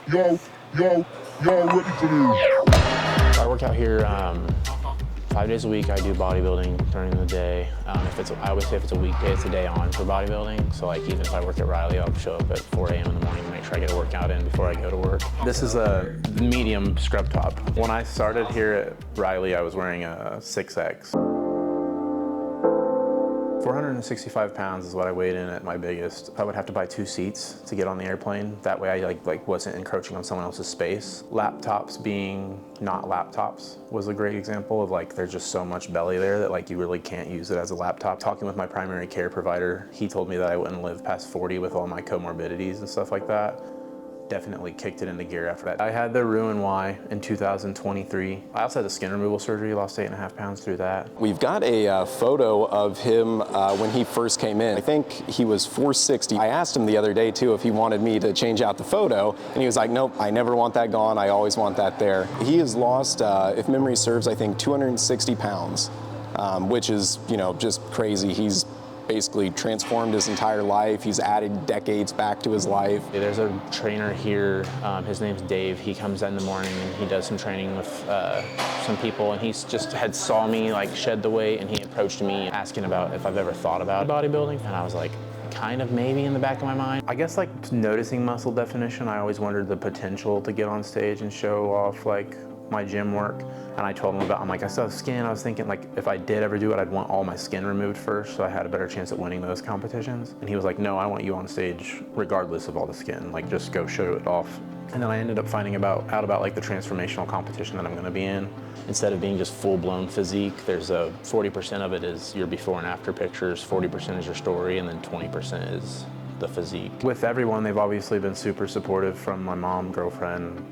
y'all ready for this? I work out here 5 days a week. I do bodybuilding during the day. I always say if it's a weekday, it's a day on for bodybuilding. So like even if I work at Riley, I'll show up at 4 a.m. in the morning to make sure I get a workout in before I go to work. This is a medium scrub top. When I started here at Riley, I was wearing a 6X. 465 pounds is what I weighed in at my biggest. I would have to buy 2 seats to get on the airplane. That way I like wasn't encroaching on someone else's space. Laptops being not laptops was a great example of like there's just so much belly there that like you really can't use it as a laptop. Talking with my primary care provider, he told me that I wouldn't live past 40 with all my comorbidities and stuff like that. Definitely kicked it into gear after that. I had the Roux-en-Y in 2023. I also had the skin removal surgery, lost 8.5 pounds through that. We've got a photo of him when he first came in. I think he was 460. I asked him the other day too if he wanted me to change out the photo, and he was like, nope, I never want that gone, I always want that there. He has lost, if memory serves, I think 260 pounds, which is, you know, just crazy. He's basically transformed his entire life. He's added decades back to his life. There's a trainer here, his name's Dave. He comes in the morning and he does some training with some people, and he's just saw me like shed the weight, and he approached me asking about if I've ever thought about bodybuilding, and I was like, kind of maybe in the back of my mind. I guess like noticing muscle definition, I always wondered the potential to get on stage and show off like my gym work. And I told him about, I'm like, I still have skin. I was thinking like, if I did ever do it, I'd want all my skin removed first so I had a better chance at winning those competitions. And he was like, no, I want you on stage regardless of all the skin, like just go show it off. And then I ended up finding out about like the transformational competition that I'm gonna be in. Instead of being just full-blown physique, there's 40% of it is your before and after pictures, 40% is your story, and then 20% is the physique. With everyone, they've obviously been super supportive, from my mom, girlfriend,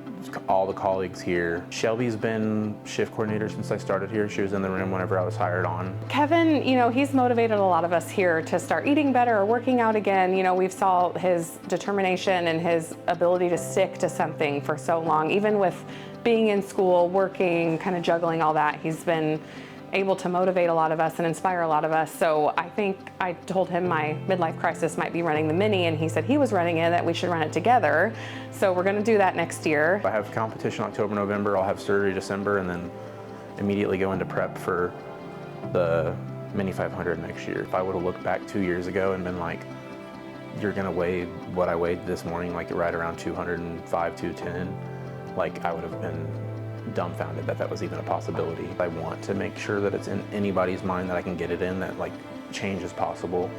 all the colleagues here. Shelby's been shift coordinator since I started here. She was in the room whenever I was hired on. Kevin, you know, he's motivated a lot of us here to start eating better or working out again. You know, we've saw his determination and his ability to stick to something for so long. Even with being in school, working, kind of juggling all that, he's been able to motivate a lot of us and inspire a lot of us. So I think I told him my midlife crisis might be running the mini, and he said he was running it, that we should run it together. So we're gonna do that next year. I have competition October, November, I'll have surgery December, and then immediately go into prep for the Mini 500 next year. If I would've looked back 2 years ago and been like, you're gonna weigh what I weighed this morning, like right around 205, 210, like I would have been dumbfounded that that was even a possibility. I want to make sure that it's in anybody's mind that I can get it in, that like change is possible.